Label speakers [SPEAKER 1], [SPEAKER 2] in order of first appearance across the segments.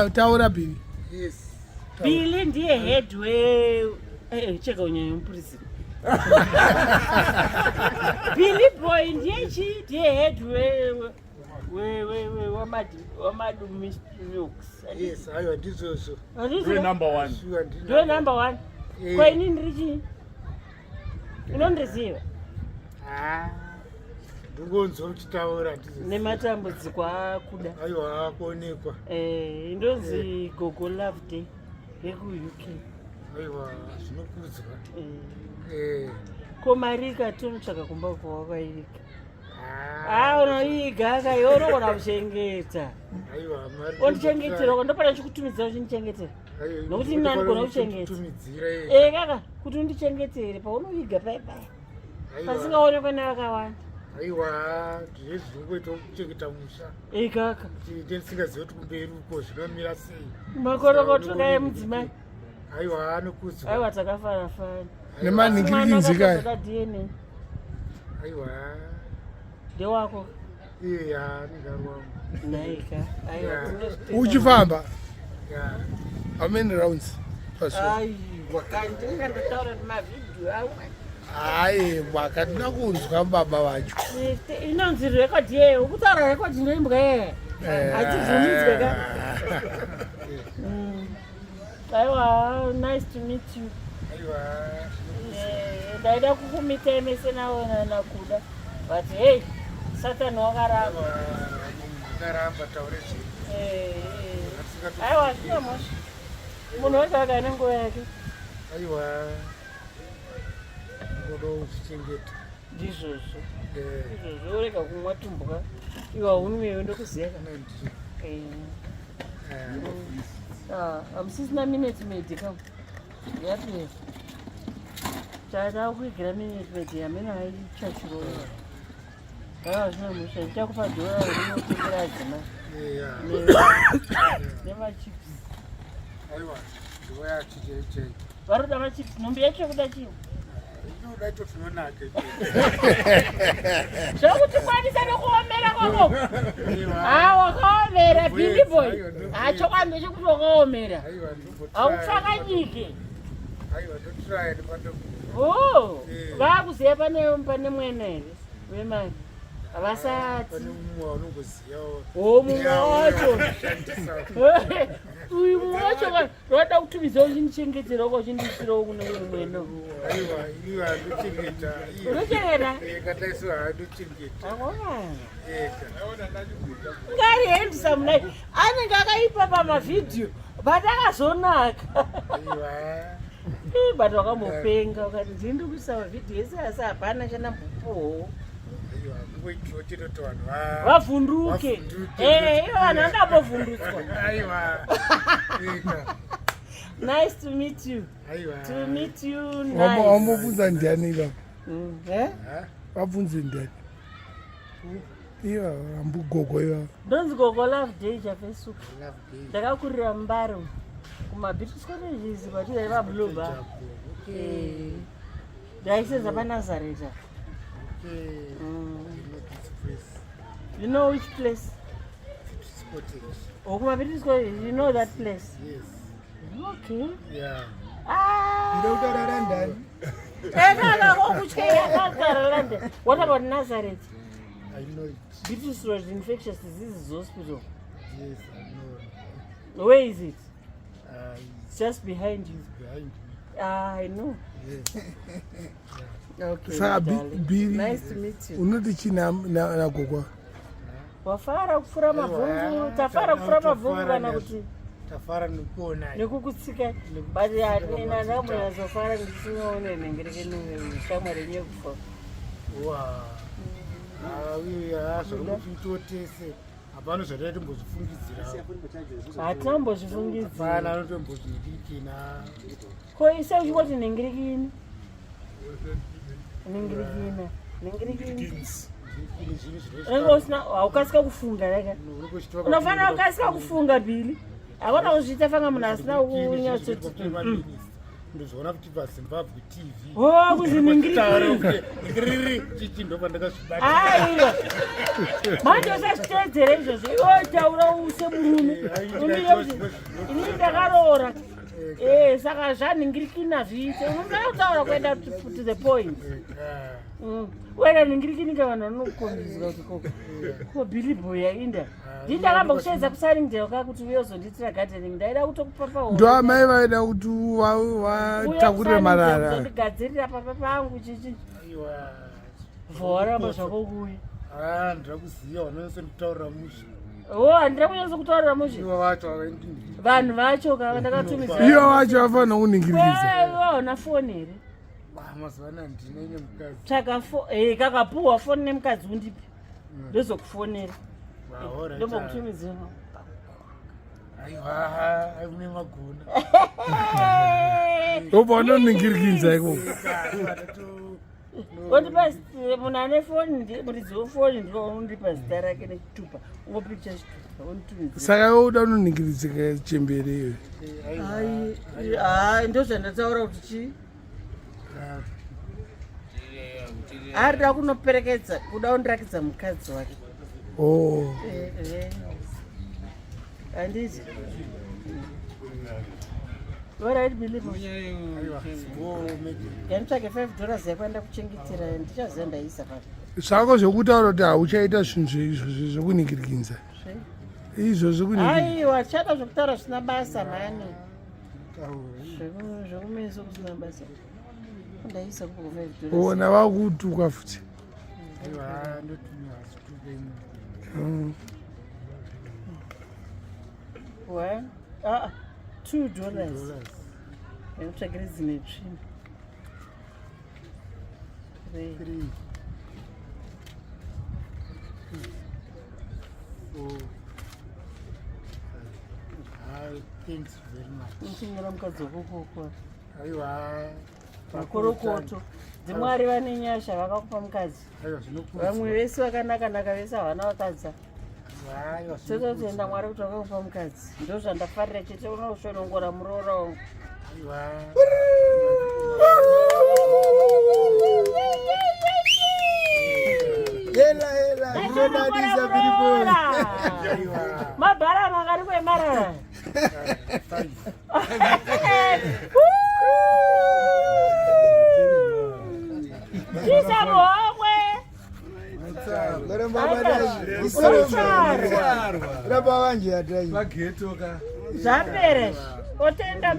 [SPEAKER 1] Taura Billy.
[SPEAKER 2] Yes.
[SPEAKER 3] Billy ndiye head we cheka unyanya mupurisi. Billy boy ndiye head we wamadu milks.
[SPEAKER 2] Yes, ayo ndizozo.
[SPEAKER 4] We're number one.
[SPEAKER 3] We're number one. Kwa ini ndirichi? Inondiziva?
[SPEAKER 2] Ndingonzo uchitaura ndizozo.
[SPEAKER 3] Nematambudziko akuda.
[SPEAKER 2] Aiwa akuonekwa.
[SPEAKER 3] Indozi Gogo Love Day yeku-UK.
[SPEAKER 2] Aiwa zvinokudzwa.
[SPEAKER 3] Ko marika tonotsvaka kumba kwawakairika. Unoiga unogona kuchengeta.
[SPEAKER 2] Aiwa mari.
[SPEAKER 3] Ondichengetera ndopana chikutumidzira uchindichengetera. Nokuti ina ndigona kuchengeta. Kaka kuti undichengetere paunoiga bye. Pasingaonekwa nevakawanda.
[SPEAKER 2] Aiwa ndizvinoita kuchengeta musha.
[SPEAKER 3] Kaka.
[SPEAKER 2] Ndisingazivi kuti kumberi uko zvinomira sei.
[SPEAKER 3] Makorokotoka emudzimai.
[SPEAKER 2] Aiwa anokudzwa.
[SPEAKER 3] Aiwa takafana.
[SPEAKER 1] Nemanhingirikinzika.
[SPEAKER 2] Aiwa.
[SPEAKER 3] Ndewako.
[SPEAKER 2] Iya, nigarwangu.
[SPEAKER 3] Naika. Aiwa.
[SPEAKER 1] Uchifamba? How many rounds?
[SPEAKER 3] Wakandinga ndataura nemavidhiyo awo.
[SPEAKER 1] Wakatina kunzwa baba vacho.
[SPEAKER 3] Inonzi record yeyo, kutaura record ndoimbwa yeye. Hachibvumidzwe ka. Aiwa, nice to meet you.
[SPEAKER 2] Aiwa.
[SPEAKER 3] Ndaida kukumita emese naona nakuda. But hey, Satan wakaramba.
[SPEAKER 2] Wakaramba taure zvinhu.
[SPEAKER 3] Aiwa, sina mosha. Munhu wese akaine nguva yake.
[SPEAKER 2] Aiwa. Ngodo uchichengeta.
[SPEAKER 3] Ndizvozvo. Izvozvo urega kumwa tumbuka. Iwa umiwewo ndokuziya kana. Hamusisina minute maid kam. Yapera. Chada kuigira minute maid yamena aichachirova. Zvina musha ndichakupa dhora rinotengera adzimai. Nemachips.
[SPEAKER 2] Aiwa, ndiwaya chicheche.
[SPEAKER 3] Varoda machips, nhumbi yacho kuda chii?
[SPEAKER 2] Inoda tofinonake.
[SPEAKER 3] Zvokuti kwanisa nokuomera kwako. Wakaomera Billy boy. Chokwadi chokuti wakaomera. Haupfakanyike.
[SPEAKER 2] Aiwa, ndotirai ndipande.
[SPEAKER 3] Vakuziva pane mwena here wemari. Havasati.
[SPEAKER 2] Pane mumwe unongozivawo.
[SPEAKER 3] Mumwe wacho. Uyu mumwe wacho roda kutumidza uchindichengetera uko uchindisirawo kune umweno.
[SPEAKER 2] Aiwa, iwa ndochengeta.
[SPEAKER 3] Unochengeta?
[SPEAKER 2] Kataiswa ndochengeta.
[SPEAKER 3] Ngari handsome naye. Anenge akaipa pamavidhiyo. But akazonaka.
[SPEAKER 2] Aiwa.
[SPEAKER 3] But wakamupenga ukati ndiri kuisa mavidhiyo ese asi hapana chanambopowo. Vavhunduke. Ivo vanhu vandambovhundutswa. Nice to meet you. To meet you nice.
[SPEAKER 1] Wambobvunza ndiani iva? Wabvunze ndiani? Iva hambugogo iva.
[SPEAKER 3] Ndonzi Gogo Love Day chaFacebook. Ndakakurira Mbaro. Kumabritish colleges vatidai vabluba. Ndaisenza paNazareth. You know which place? British College. You know that place?
[SPEAKER 2] Yes.
[SPEAKER 3] Okay.
[SPEAKER 2] Yeah.
[SPEAKER 3] What about Nazareth?
[SPEAKER 2] I know it.
[SPEAKER 3] British Road Infectious Diseases Hospital.
[SPEAKER 2] Yes, I know.
[SPEAKER 3] Where is it?
[SPEAKER 2] It's
[SPEAKER 3] just behind you.
[SPEAKER 2] Behind me.
[SPEAKER 3] I know.
[SPEAKER 2] Yes.
[SPEAKER 3] Okay.
[SPEAKER 1] Billy,
[SPEAKER 3] nice to meet you.
[SPEAKER 1] Unoti china na gogo.
[SPEAKER 3] Wafara kufura mavhungu, tafara kufura mavhungu kana kuti
[SPEAKER 2] tafara nikuona
[SPEAKER 3] nekukutsika but nina ndamu yazofara ndisinoone nengereke neshamwari nyekufa.
[SPEAKER 2] Uyu zvokutotese hapana zvataiti timbozvifungidzira.
[SPEAKER 3] Hatambozvifungidzira.
[SPEAKER 2] Hapana anotombozvidikina.
[SPEAKER 3] Ko ise uchingoti nengerekini? Nengerekini. Haukasika kufunga raka. Unofanira kukasika kufunga Billy. Hakuna kuzviita fanga munhu asina kunyatsoti.
[SPEAKER 2] ndozoona kuti pazimbabwe tv
[SPEAKER 3] kuziningiriri
[SPEAKER 2] chichi ndo pandakazvibata
[SPEAKER 3] aiwa manje usazviteedzere izvozvo iwo taura semurume ini ndakaroora saka zvanhingirikina zviite unodautaura kuenda to the point uenda nhingirikinika vanhu vanokukombidzwa kuti ko Billy Boy yainda ndii ndakamba kushaidza kusaringdale ka kuti uyozonditira gardening ndaida kutokupa
[SPEAKER 1] ndo amai vaida kuti watakurire marara
[SPEAKER 3] ndigadzirira papa pangu chichi vhawaramba zvako kuya
[SPEAKER 2] ndira kuziva vanonyatsotaurira musha
[SPEAKER 3] handira kunyatso kutaurira musha
[SPEAKER 2] ivo vacho
[SPEAKER 3] vanhu vacho ka ndakatumidza
[SPEAKER 1] ivo vacho vafanira kuningirikisa
[SPEAKER 3] hauna foni here
[SPEAKER 2] mazuva ana ndine nemukadzi
[SPEAKER 3] tsvaka kakapuhwa foni nemukadzi undipi ndozokufonera ndombokutumidzira
[SPEAKER 2] aiwa une magona
[SPEAKER 1] obva vanoningirikidza ikoko
[SPEAKER 3] ondipa munhu ane foni muridzi wefoni ndiko undipa zita rake nechitupa ungopicha chitupa onditumidza
[SPEAKER 1] saka uda unoningiridzika chembere iyo
[SPEAKER 3] ndozvandataura kuti chii arida kunoperekedza kuda kundirakidza mukadzi wake handiti orit believe yanitsvake $5 yakuenda kuchengetera ndichaziva ndaisa papa
[SPEAKER 1] zvako zvekutaura kuti hauchaita zvinhu zvekuningirikidza izvo
[SPEAKER 3] aiwa tichada zvekutaura zvisina basa mani zvekumeso kusina basa ndaisa $5
[SPEAKER 1] ona vakutuka futi $2 yakutsvagire dzine tsvina 3
[SPEAKER 2] thanks very much
[SPEAKER 3] nchinyira mukadzi wokokokwa
[SPEAKER 2] aiwa
[SPEAKER 3] makorokoto dzimwari vane nyasha vakakupa mukadzi vamwe vese vakanaka vese havana vakadza tototoenda mwari kuti vakakupa mukadzi ndo zvandafarira chete unoshonongora muroora wangu mabhara makari kwemarara chisa muhomwe zvapere otenda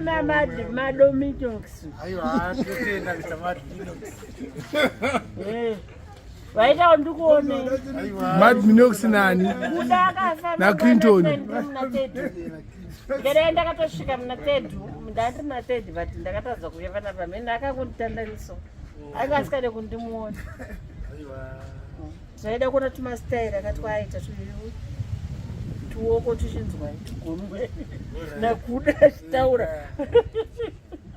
[SPEAKER 3] madominox vaitawo ndikuone
[SPEAKER 1] madminox nani
[SPEAKER 3] kuda akafa
[SPEAKER 1] naClinton
[SPEAKER 3] ngere ndakatosvika muna tedhu ndandiri muna tedhu but ndakatadza kuya panapa mhe ndakangonditandariso anga asikade kundimuona zvaida kuona tumastairi akati kwaita tuoko tuchinzwai tugomwe nakuda achitaura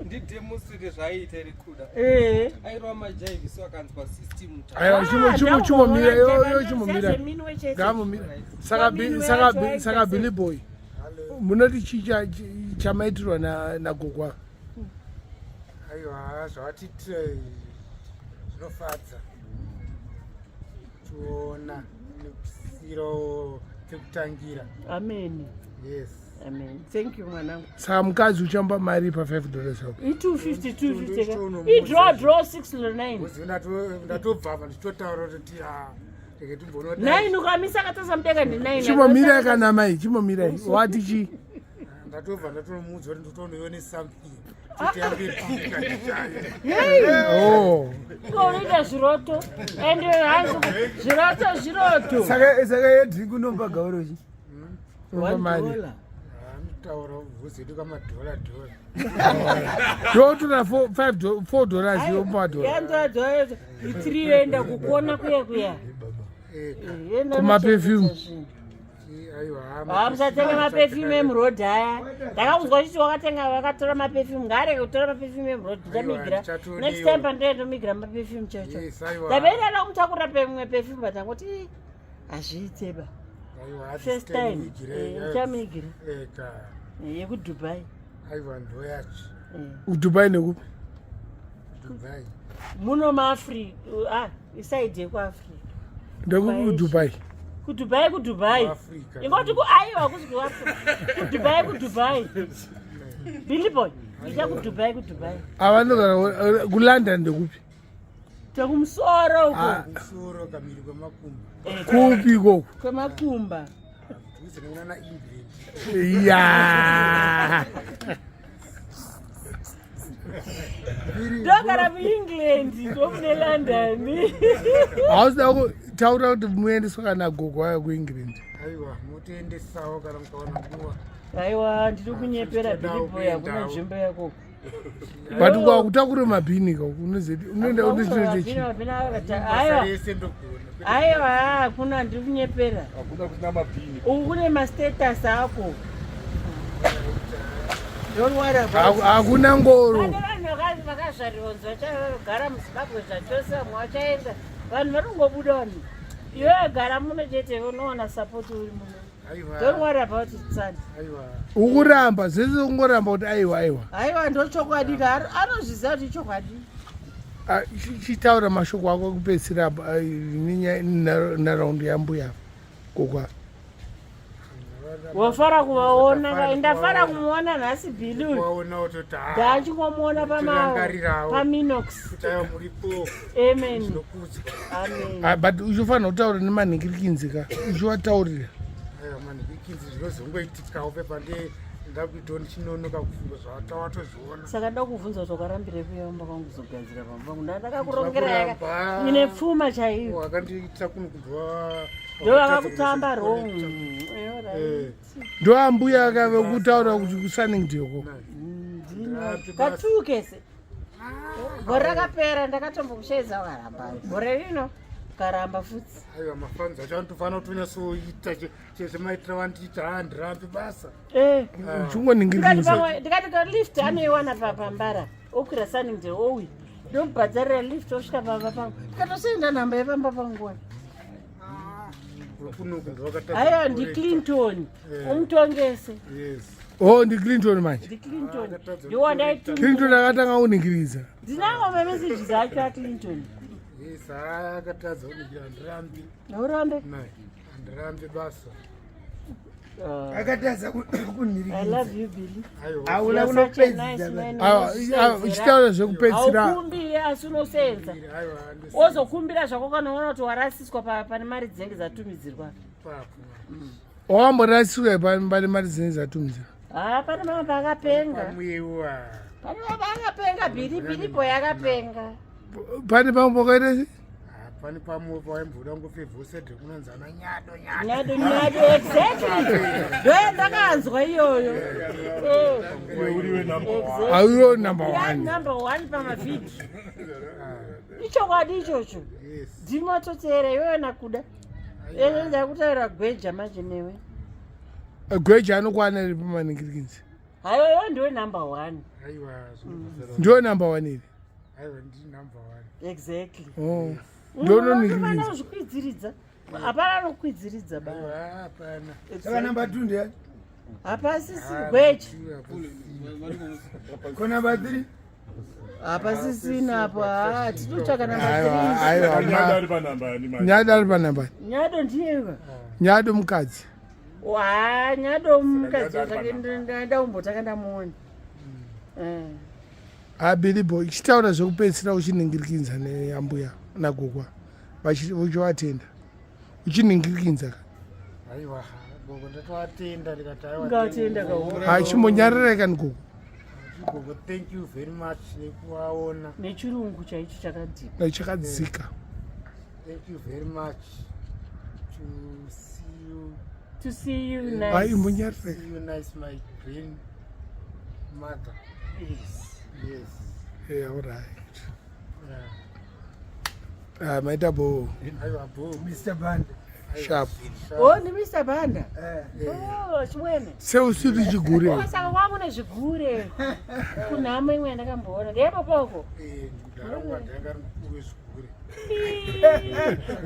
[SPEAKER 4] ndidemonstrate zvaiita rikuda airova majaiviso akanzwa system
[SPEAKER 1] chimomira yo chimomira ngamomira saka Billy Boy munoti chicha chamaitirwa nagogwa
[SPEAKER 2] aiwa zvawatiitira zvinofadza tiona nekusiro pekutangira
[SPEAKER 3] amen
[SPEAKER 2] yes
[SPEAKER 3] amen thank you mwanangu
[SPEAKER 1] saka mukadzi uchamba mari pa$5 ako
[SPEAKER 3] i250 idraw $609
[SPEAKER 2] ndatobva apa ndichitotaura kuti rege timboona
[SPEAKER 3] 9 ukamisa akataza mudeka ndi9
[SPEAKER 1] chimomira kana mai chimomira wati chi
[SPEAKER 2] ndatobva ndatonomudza kuti nditonoione something
[SPEAKER 3] unoita zviroto ende hanzi zviroto
[SPEAKER 4] saka yedhiri kunomba gaurochi
[SPEAKER 1] mari
[SPEAKER 2] taura vuzedu kamadhola
[SPEAKER 1] ndotora $4 yomadhola
[SPEAKER 3] yanzoadhola 3 yoenda kukona kuya
[SPEAKER 1] kumaperfume
[SPEAKER 3] musatenga maperfume emuroad aya ndakakunzwa chiti wakatora maperfume ngaareke kutora maperfume emuroad ndamigira next time pandoendomigira maperfume chacho ndabeirada kumutakurira pemwe perfume batangoti hazviiteba first time nchamigiri yekudubai
[SPEAKER 2] aiwa ndo yacho
[SPEAKER 1] Dubai nekupi?
[SPEAKER 2] Dubai.
[SPEAKER 3] Muno maAfrica, isaidi yekuAfrica.
[SPEAKER 1] Ndekupi Dubai?
[SPEAKER 3] Kudubai.
[SPEAKER 2] Africa.
[SPEAKER 3] Ingoti aiwa kuzi kuAfrica. Kudubai. Billy boy, ija kuDubai.
[SPEAKER 1] Avanogara kuLondon ndekupi?
[SPEAKER 3] Takumsoro uko.
[SPEAKER 2] Kusoro kamiri kwemakumba.
[SPEAKER 1] Kupi ikoko?
[SPEAKER 3] Kwemakumba.
[SPEAKER 2] Kuzinana na England.
[SPEAKER 1] Ya.
[SPEAKER 3] Ndogara muEngland, ndomune London.
[SPEAKER 1] Hauda kutaura kuti muendeswa kana gogo wayo kuEngland.
[SPEAKER 2] Aiwa, mutoendesawo kana mukaona nguva.
[SPEAKER 3] Aiwa, ndiri kunyepera Billy boy akuna nzvimbo yako.
[SPEAKER 1] But kwakutakura mabhini kako unoenda unechinochechi.
[SPEAKER 3] Aiwa, hakuna ndiri kunyepera.
[SPEAKER 4] Hakuna kusina mabhini.
[SPEAKER 3] Uku kune mastatus ako. Don't worry about it.
[SPEAKER 1] Hakuna ngoro.
[SPEAKER 3] Vanhu vakazvarionzi vachagara muZimbabwe zvachose mwachaenda. Vanhu varongobuda vanhu. Iwe gara muno chete unowana support uri muno. Don't worry about it, son.
[SPEAKER 1] Ukuramba zvese ungoramba kuti aiwa.
[SPEAKER 3] Aiwa ndochokwadi ka anozviziva kuti chokwadi.
[SPEAKER 1] Chitaura mashoko ako kupedzisira nharaunda yambuya kokwa.
[SPEAKER 3] Wafara kuvaona, ndafara kumuona nhasi Billy.
[SPEAKER 2] Waona utota.
[SPEAKER 3] Ndachikomuona paMinox.
[SPEAKER 2] Kutaya muripo.
[SPEAKER 3] Amen. Amen.
[SPEAKER 1] But uchifanira kutaura nemanhingirikinzika. Uchiwataurira.
[SPEAKER 2] Manhikinzi zvinozongoitikawo pepande ndakuitoni chinonoka kufunga zvatawatozviona.
[SPEAKER 3] Saka ndakuvhunza kuti wakarambire kuyamba kwangu kuzogadzira pamba pangu. Ndakakurongera ine pfuma chaiyo.
[SPEAKER 2] Wakandiita kunukubva.
[SPEAKER 3] Ndo vakakutamba wrong.
[SPEAKER 1] Ndo ambuya akave kutaura kuti kusaningdeko.
[SPEAKER 3] Katuke se. Gore rakapera ndakatombokushedza waramba. Gore rino karamba futi.
[SPEAKER 2] Aiwa mafanzi acho anotofanira kutonyasoita chemaitira vandiita handirambi basa.
[SPEAKER 1] Uchingoningirikinza.
[SPEAKER 3] Ndikati lift anoiwana pambara. Okwira Sunningdale owi. Ndomubhadharira lift osvika pamba pangu. Ndikatosenda nhamba yepamba pangu. Aiwa ndiClinton. Umutongese.
[SPEAKER 2] Yes.
[SPEAKER 1] Oh, ndiClinton manje.
[SPEAKER 3] ndiClinton. Ndiwandaiti.
[SPEAKER 1] Clinton akatanga kuningiriza.
[SPEAKER 3] Ndinavo mameseji acho aClinton.
[SPEAKER 2] Yes, akatadza kuningira handirambi.
[SPEAKER 3] Naurambe?
[SPEAKER 2] Handirambi basa.
[SPEAKER 1] Akatadza kuningiriza.
[SPEAKER 3] I love you, Billy.
[SPEAKER 1] Aula kunopedzisa. Uchitaura zvekupedzisira.
[SPEAKER 3] Haukumbire asi unosenza. Wozokumbira zvako kana unoona kuti warasiswa pane mari dzinenge dzatumidzirwa.
[SPEAKER 1] Wamborasiswa pane mari dzinenge dzatumidzirwa.
[SPEAKER 3] Pane mamwe akapenga.
[SPEAKER 2] Pamwewa.
[SPEAKER 3] Pane mamwe akapenga Billy boy akapenga.
[SPEAKER 1] Pane pamwe pakaita
[SPEAKER 2] Pane pamwe paimboda ngopfevhosede kunonzana
[SPEAKER 3] nyado exactly. Ndoye ndakanzwa iyoyo.
[SPEAKER 1] Aiyo number one.
[SPEAKER 3] Number one pamavhidhi. Ichokwadi ichocho. Ndimatoteera iwewe nakuda. Ndakutaura gweja manje newe.
[SPEAKER 1] Gweja anokwana iri pamaningirikinzi.
[SPEAKER 3] Hayo iwe ndiwe number one.
[SPEAKER 2] Aiwa.
[SPEAKER 1] Ndiwe number one iri.
[SPEAKER 2] Aiwa ndi number one.
[SPEAKER 3] Exactly.
[SPEAKER 1] Oh. Ndononingirikinzi.
[SPEAKER 3] Hapana kuzvikwidziridza. Hapana nokwidziridza ba.
[SPEAKER 2] Hapana.
[SPEAKER 1] Saka number 2 ndiye.
[SPEAKER 3] Hapasisi gweja.
[SPEAKER 1] Ko number 3?
[SPEAKER 3] Hapasisina hapo. Tinotsvaka number 3.
[SPEAKER 1] Aiwa. Nyado ari panamba.
[SPEAKER 3] Nyado ndiyewa.
[SPEAKER 1] Nyado mukadzi.
[SPEAKER 3] Nyado mukadzi ndaumbotsvaka ndamuona.
[SPEAKER 1] Billy boy, chitaura zvekupedzisira uchiningirikinza neambuya nagogwa uchivatenda uchiningirikinza.
[SPEAKER 2] Aiwa, gogo ndatovatenda ndikati aiwa.
[SPEAKER 3] Ngatenda kaona.
[SPEAKER 1] Achimbonyarara kani gogo.
[SPEAKER 2] Gogo, thank you very much nekuvaona.
[SPEAKER 3] Nechirungu chaicho chakadhika.
[SPEAKER 1] Chakadzika.
[SPEAKER 2] Thank you very much
[SPEAKER 3] to see you nice.
[SPEAKER 1] Aimbonyarara.
[SPEAKER 2] See you nice, my grandmother. Yes.
[SPEAKER 1] Yeah, all right.
[SPEAKER 2] Yeah.
[SPEAKER 1] Maita bo.
[SPEAKER 2] Aiwa bo.
[SPEAKER 1] Mr. Banda. Sharp.
[SPEAKER 3] Oh, ni Mr. Banda. Oh, chimwene.
[SPEAKER 1] Seusiri chigure.
[SPEAKER 3] Saka kwangu nezvigure. Kunhamo imwe ndakamboona. Ndepo poko.
[SPEAKER 2] Ndarangwa ndanga rikuru zvigure.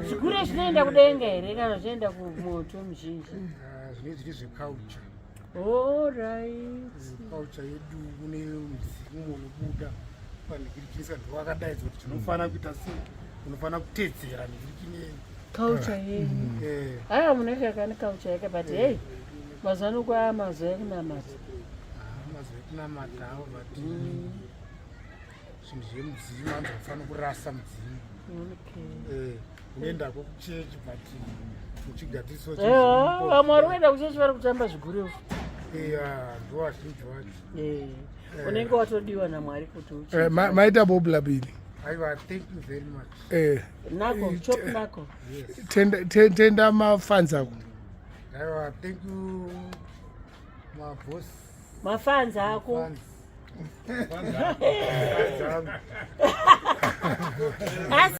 [SPEAKER 3] Zvigure zvinoenda kudenga here kana zvinoenda kumoto muzhinji?
[SPEAKER 2] Zvine zviri zveculture.
[SPEAKER 3] All right.
[SPEAKER 2] Culture culture yedu kune mzimu unobuda panhikirikini saka ndowakadaidzwa kuti tinofanira kuita sei, unofanira kutedzera nhikirikini
[SPEAKER 3] culture yenyu. Haya munenge yakani culture yake but hey mazano kwa mazoe kunamata.
[SPEAKER 2] mazoe kunamata awo but zvinhu zvemudzimu anhu anofanira kurasa mudzimu. Unoendako kuchechi but muchigadziriso
[SPEAKER 3] vamwe vari kuenda kuchechi vari kutamba zvigurefu.
[SPEAKER 2] ndo vazhinji vacho
[SPEAKER 3] unenge watodiwa namwari kuti
[SPEAKER 1] maita bobulabili.
[SPEAKER 2] aiwa, thank you very much.
[SPEAKER 3] nako chop nako
[SPEAKER 1] tenda mafans ako.
[SPEAKER 2] aiwa, thank you maboss.
[SPEAKER 3] mafans ako
[SPEAKER 2] Fans.